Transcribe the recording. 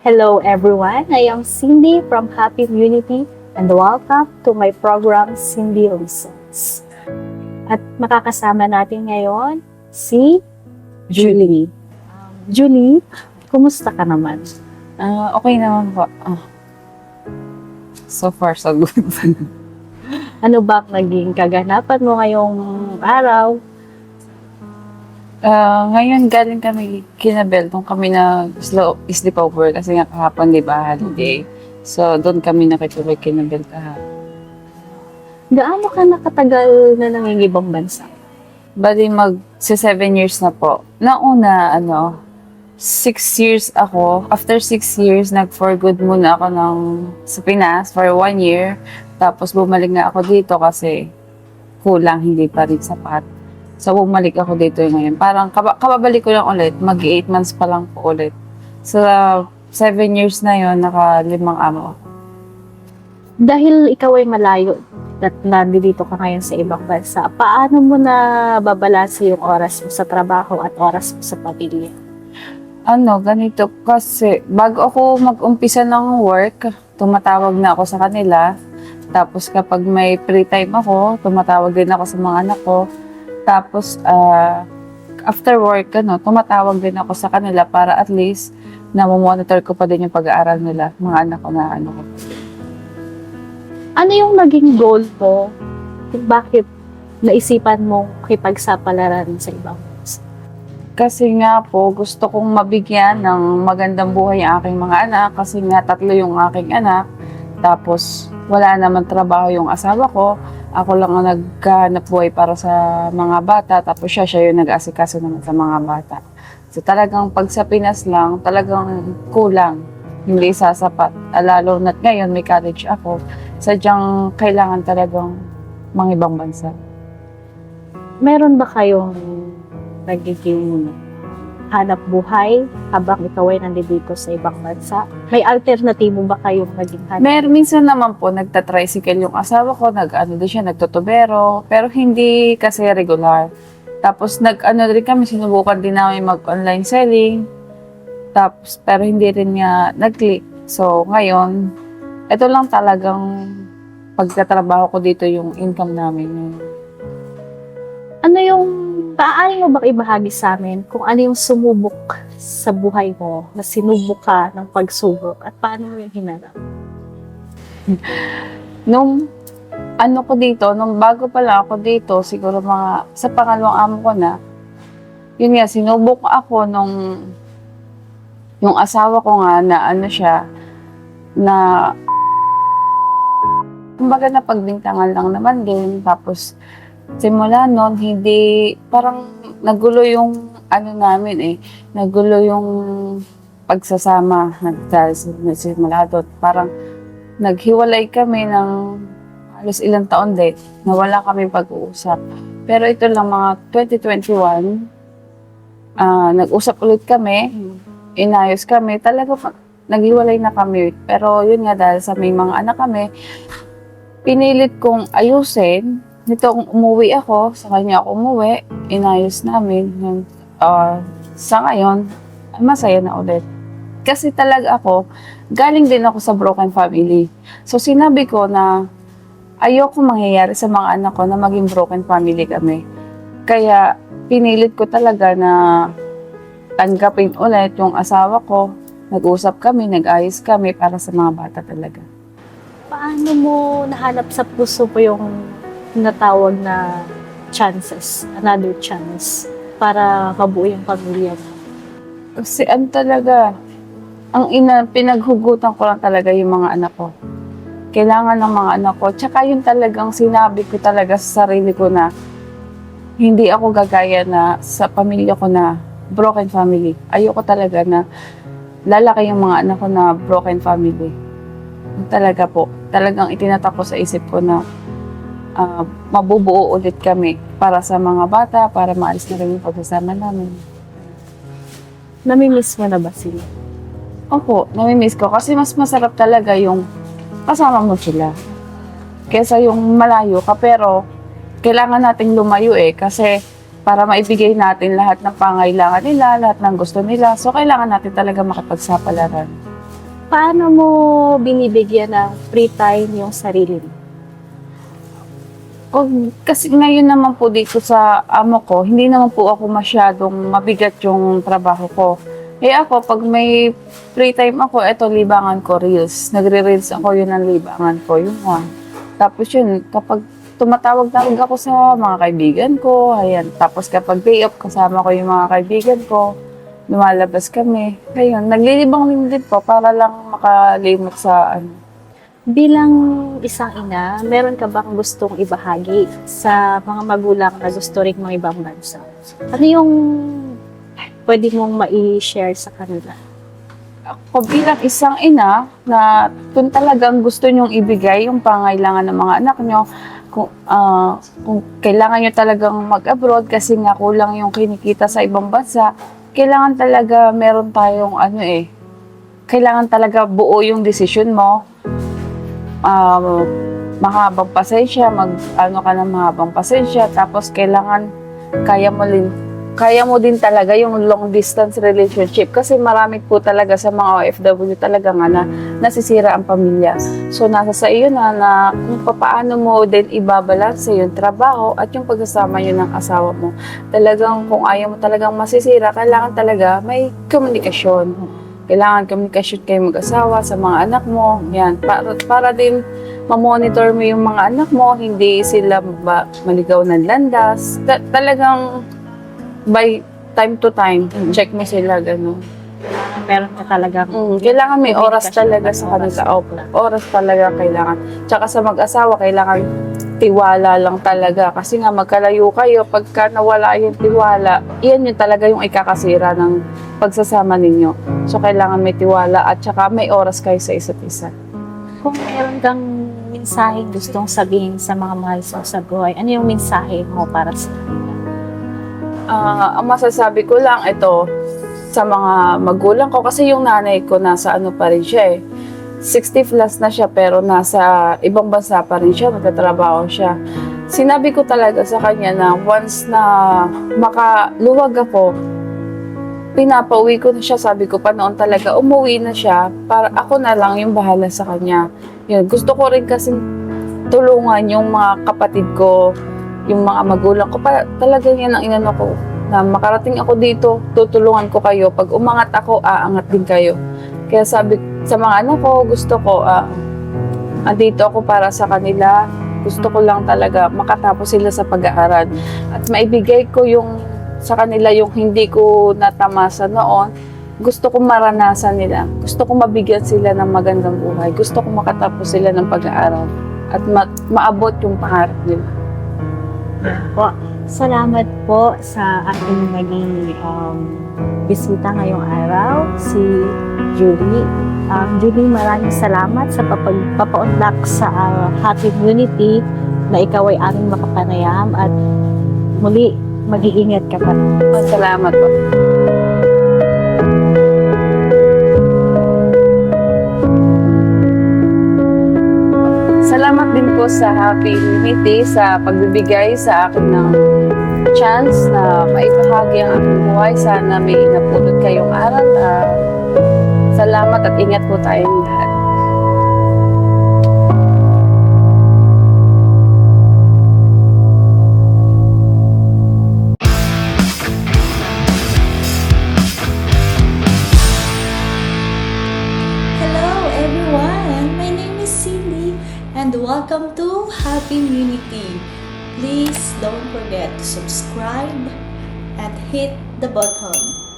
Hello everyone, I am Cindy from Happy Unity and welcome to my program Cindy Listens. At makakasama natin ngayon si Julie. Julie, kumusta ka naman? Okay naman po. So far, so good. Ano ba ang naging kaganapan mo ngayong araw? Ngayon, galing kami kinabel nung kami na sleep over kasi nga kahapon, di ba, holiday. So, doon kami nakituloy kinabel kahapon. Gaano ka nakatagal na nangingibang bansa? Bali, 7 years na po. Nauna, 6 years ako. After 6 years, nag-for good muna ako sa Pinas for 1 year. Tapos bumalik na ako dito kasi kulang, hindi pa rin sapat. So, bumalik ako dito ngayon. Parang kababalik ko lang ulit. Mag-8 months pa lang po ulit. So, 7 years na yon naka-5 amo. Dahil ikaw ay malayo at nandito ka ngayon sa ibang bansa, paano mo na babalanse yung oras mo sa trabaho at oras mo sa pamilya? Ganito kasi bago ako mag-umpisa ng work, tumatawag na ako sa kanila. Tapos kapag may free time ako, tumatawag din ako sa mga anak ko. Tapos after work, tumatawag din ako sa kanila para at least na-monitor ko pa din yung pag-aaral nila, mga anak ko na ko. Ano yung naging goal mo? Kung bakit naisipan mong kipagsapalaran sa ibang bansa? Kasi nga po, gusto kong mabigyan ng magandang buhay ang aking mga anak kasi nga 3 yung aking anak. Tapos wala naman trabaho yung asawa ko. Ako lang ang naghahanap buhay para sa mga bata. Tapos siya yung nag-asikaso naman sa mga bata. So talagang pag sa Pinas lang, talagang kulang. Hindi sasapat. Lalo na't ngayon may college ako. Sadyang kailangan talagang mga ibang bansa. Meron ba kayong nagiging hanap buhay habang ikaw ay nandito sa ibang bansa? May alternatibo ba kayong naging hanap? Minsan naman po, nagta-tricycle yung asawa ko, din siya, nagtutubero, pero hindi kasi regular. Tapos rin kami, sinubukan din namin mag-online selling. Tapos, pero hindi rin nga nag-click. So, ngayon, ito lang talagang pagtatrabaho ko dito yung income namin. Ano yung, paano mo ba ibahagi sa amin kung ano yung sumubok sa buhay mo, na sinubok ka ng pagsubok at paano mo yung hinarap? Nung bago pa lang ako dito, siguro sa pangalawang amo ko na, yun nga, sinubok ako yung asawa ko nga na siya, na kumbaga na pagbintangan lang naman din. Tapos, simula nun, hindi, parang nagulo yung namin nagulo yung pagsasama. Nagsimula doon. Parang naghiwalay kami ng halos ilang taon din, na wala kami pag-uusap. Pero ito lang, mga 2021, nag-usap ulit kami, inayos kami, talaga naghiwalay na kami. Pero yun nga, dahil sa may mga anak kami, pinilit kong ayusin. Nitong umuwi ako, sa kanya ako umuwi, inayos namin. Sa ngayon, masaya na ulit. Kasi talaga ako, galing din ako sa broken family. So sinabi ko na ayoko mangyayari sa mga anak ko na maging broken family kami. Kaya pinilit ko talaga na tanggapin ulit yung asawa ko. Nag-usap kami, nag-ayos kami para sa mga bata talaga. Paano mo nahanap sa puso mo yung tinatawag na chances, another chance, para mabuo yung pamilya mo? Kasi talaga, pinaghugutan ko lang talaga yung mga anak ko. Kailangan ng mga anak ko. Tsaka yung talagang sinabi ko talaga sa sarili ko na hindi ako gagaya na sa pamilya ko na broken family. Ayoko talaga na lalaki yung mga anak ko na broken family. Talaga po. Talagang itinatak ko sa isip ko na mabubuo ulit kami para sa mga bata, para maalis na rin yung pagsasama namin. Namimiss mo na ba sila? Opo, namimiss ko kasi mas masarap talaga yung kasama mo sila. Kesa yung malayo ka, pero kailangan nating lumayo kasi para maibigay natin lahat ng pangailangan nila, lahat ng gusto nila. So, kailangan natin talaga makipagsapalaran. paano mo binibigyan ng free time yung sarili mo? Kasi ngayon naman po dito sa amo ko, hindi naman po ako masyadong mabigat yung trabaho ko. Eh ako, pag may free time ako, eto libangan ko, reels. Nagre-reels ako, yun ang libangan ko, yun one. Tapos yun, kapag tumatawag-tawag ako sa mga kaibigan ko, ayan. Tapos kapag day off, kasama ko yung mga kaibigan ko, lumalabas kami. Ayun, naglilibang din po para lang makalimot sa ano. Bilang isang ina, meron ka bang gustong ibahagi sa mga magulang na gusto rin mga ibang bansa? Ano yung pwede mong mai-share sa kanila? Ako bilang isang ina na kung talagang gusto nyong ibigay yung pangailangan ng mga anak nyo, kung kailangan nyo talagang mag-abroad kasi nga kulang yung kinikita sa ibang bansa, kailangan talaga meron tayong kailangan talaga buo yung desisyon mo. Mahabang pasensya, ka ng mahabang pasensya, tapos kailangan kaya mo din talaga yung long distance relationship kasi marami po talaga sa mga OFW talaga nga na nasisira ang pamilya. So nasa sa iyo na kung paano mo din ibabalanse yung trabaho at yung pagsasama nyo ng asawa mo. Talagang kung ayaw mo talagang masisira, kailangan talaga may komunikasyon. Kailangan komunikasyon kayo mag-asawa sa mga anak mo. Yan, para din ma-monitor mo yung mga anak mo, hindi sila maligaw ng landas. Talagang by time to time, check mo sila, gano'n. Meron ka talagang Kailangan may oras talaga sa oras. kanila. Oras talaga kailangan. Tsaka sa mag-asawa, kailangan tiwala lang talaga. Kasi nga magkalayo kayo, pagka nawala yung tiwala, iyan yung talaga yung ikakasira ng pagsasama ninyo. So kailangan may tiwala at tsaka may oras kayo sa isa't isa. Kung meron kang mensahe gustong sabihin sa mga mahal sa buhay, ano yung mensahe mo para sa kanila? Ang masasabi ko lang ito sa mga magulang ko kasi yung nanay ko nasa ano pa rin siya 60 plus na siya pero nasa ibang bansa pa rin siya, magtatrabaho siya. Sinabi ko talaga sa kanya na once na makaluwag ako, pinapauwi ko na siya. Sabi ko pa noon talaga, umuwi na siya para ako na lang yung bahala sa kanya. Yun, gusto ko rin kasi tulungan yung mga kapatid ko, yung mga magulang ko, talagang yan ang inano ko, na makarating ako dito, tutulungan ko kayo. Pag umangat ako, aangat din kayo. Kaya sabi sa mga anak ko, gusto ko, andito ako para sa kanila. Gusto ko lang talaga makatapos sila sa pag-aaral. At maibigay ko yung sa kanila yung hindi ko natamasa noon. Gusto ko maranasan nila. Gusto ko mabigyan sila ng magandang buhay. Gusto ko makatapos sila ng pag-aaral. At maabot yung pangarap nila. Po, salamat po sa ating naging bisita ngayong araw, si Julie. Julie, maraming salamat sa papaunlak sa Happy Unity na ikaw ay aming makapanayam at muli, mag-iingat ka pa. Salamat po. Salamat din po sa Happy Unity sa pagbibigay sa akin ng chance na maibahagi ang aking buhay. Sana may napulot kayong aral. Salamat at ingat po tayong lahat. Hello everyone, my name is Cindy and welcome to Happy Unity. Please don't forget to subscribe and hit the button.